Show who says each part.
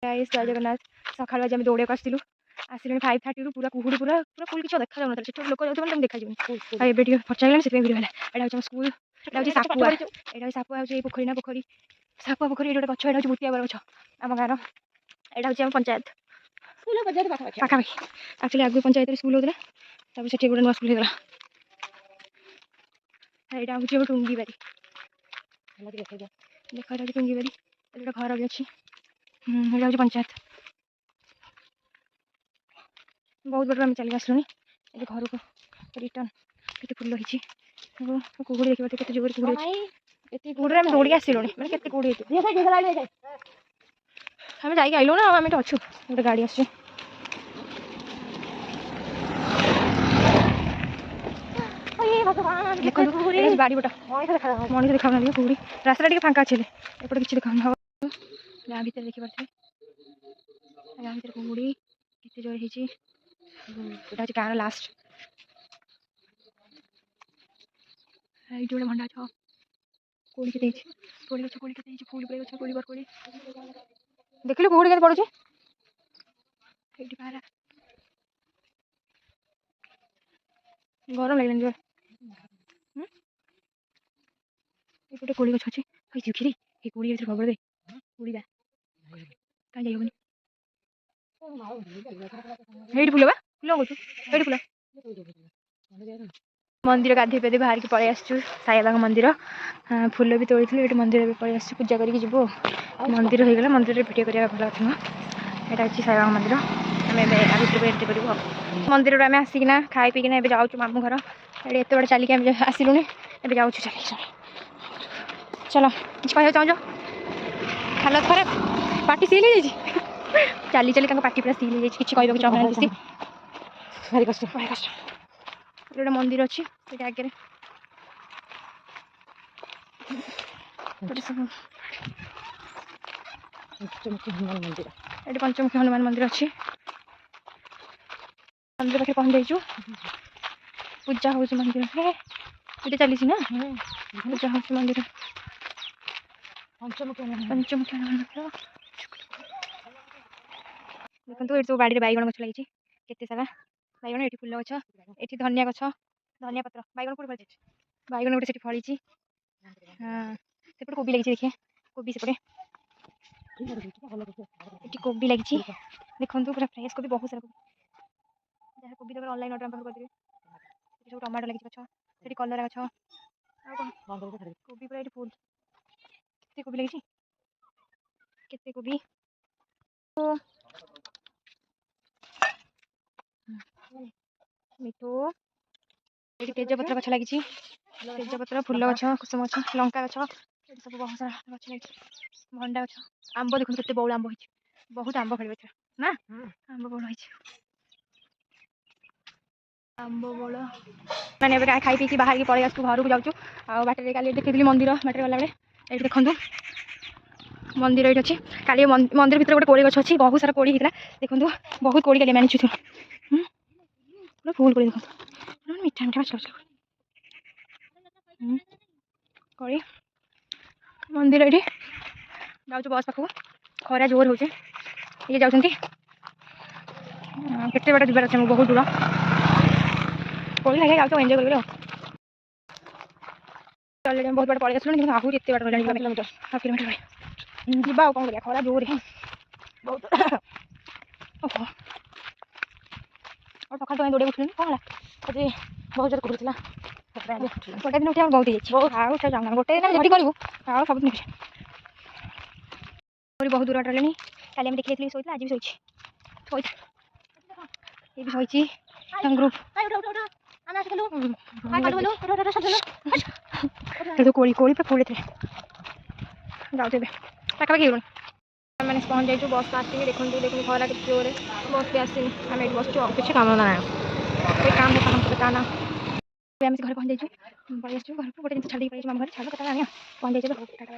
Speaker 1: Guys जय जगन्नाथ सकाळ आज आम दौड़े आसलु आसिले 5:30 पूरा कुहुड़ी पूरा पूरा कुल किसी देखा जाऊन से लोक जाते तुम देखा जाए फचाइल से भिड़ है यहाँ स्कूल यहाँ सापुआ यहाँ सापुआ हूँ पोखरी ना पोखरी सापुआ पोखरी ये गोटे गच यहाँ बुटिया बर गच आम गाँव यहाँ हूँ पंचायत पाखापाखि एक्चुअली आगे पंचायत स्कूल होता है से गोटे नुआ स्कूल होगा यहाँ हूँ टुंगी बारी देखा जाए टुंगी बारी गोटे घर भी अच्छी यहाँ हूँ पंचायत बहुत बड़ आम चल आसलुनि ये घर को रिटर्न के फुल रही कुहुड़ी देखिए के जोर कुहुड़ी कुहुड़ी आम दौड़ी आसलुनि मैंने के कुहुड़ी आम जा आइलु ना आम अच्छु गोटे गाड़ी आस बाड़ी बटा मनीष देखा कुहुड़ी रास्ता टे फांका अच्छे एपटे किसी देखा गाँ भर देखी पारे गाँ भर कुहुड़ी के जोर हो यहाँ गाँव लास्ट ये गोटे भंडा गछ कोड़ी के कोड़ी गछ कोड़ी के फूल गछ कोड़ी बरकोड़ी देख लो कुहुड़ी के पड़े गरम लगे जोर ये गोटे कोड़ी गछ अच्छे खीरी ये कोड़ी खबर दे कोड़ा कहीं जाइबनी फुल बा फुल फुल मंदिर गाधे पेदे बाहर की पलि आसु साईबाबा मंदिर फुल भी तोड़ी ये मंदिर भी पलि आस पूजा करके जीव मंदिर हो गला मंदिर भिडियो करवा भल कथा यहाँ अच्छी साईबाबा मंदिर आम भितर एंट्री कर मंदिर आम आसिकिना खाई पीकिना जाऊँ मामू घर ये एत बड़े चलिए आसलुनि ए जाऊँ चल चलो किसी कह चाहूँ हालत खराब पार्टी सील हो चली चली पार्टी पूरा सील हो किसी कहूँ चाहूँ भारी कष्ट भारी कष्ट गोटे मंदिर अच्छी आगे ये पंचमुखी हनुमान मंदिर अच्छी मंदिर पाखे पहुँच जाइए पूजा हो मंदिर ये चली ना पूजा हो मंदिर पंचमुखी हनुमान मंदिर देखो ये सब बाड़ी बैगण गछ लगी केते सारा बैगण ये फुल गछ ये धनिया गछ धनिया पत्र बैगण कौन फल बैगण गोटे फली हाँ सेपटे कोबी लगी देखिए कोबी सेपटे ये कोबी लगी देखो पूरा फ्रेश कोबी बहुत सारा कोबी जहाँ कोबी दरकार ऑनलाइन ऑर्डर करदेवे सब टमाटो लगी गछ से कलरा गछ कोबी पूरा ये फुल केते कोबी लगी केते कोबी मिठू ये तेजपत्र गछ लगी तेजपत्र फुल गछ कुसुम गछ लंका गछ ये सब बहुत सारा गछ लगी भंडा गछ आंब देखो केते बौल आंब होइछ बहुत आंब फल गछ ना आंब बौल होइछ आंब बौल मैंने खाई पी बाहर की पलि आसू घर को जाऊँ आ बाटे काली देखी मंदिर बाटे गला बेले ये देखु मंदिर ये अच्छे काली मंदिर भीतर गोटे कोड़ी गछ अच्छी बहुत सारा कोड़ी होता देखो बहुत कोड़ी काली मैंने छुथु पूरा फुल कोड़ी देखो मीठा मीठा मछली कोड़ी मंदिर ये जाऊँ बस पाखक खरा जोर हो ये जाऊँ केते बाटे जीवार अच्छे बहुत दूर कोड़ी लगे जाऊँ एंजय करेंगे ऑलरेडी बहुत बार पलि आसलुनि आहरी एत बाट किलोमीटर हाफ किलोमीटर जीवा कौन कर खरा जोर बहुत और सकाल तो दौड़े उठल कौन है बहुत जोर करूला गोटे दिन उठे बहुत हो जाऊँ गोटे दिन जी करूँ आउ सब दिन बहुत दूर बाटे काली आम देखी शोला आज भी शोची ये भी शोची ग्रुप कोड़ी कोड़ी पे फुल थे जाऊँ पाखापाखि मैंने पहुँच जाइए बस आसिक देखो देखो खरा के जोर बस भी आसनी आम ये बस किसी काम ना कोई काम होता ना घर पहुँच जाइए पलि आस घर को गोटे जिन छाड़ी पड़े माम घर छाड़ कटा पहुँच जाइए टाटा।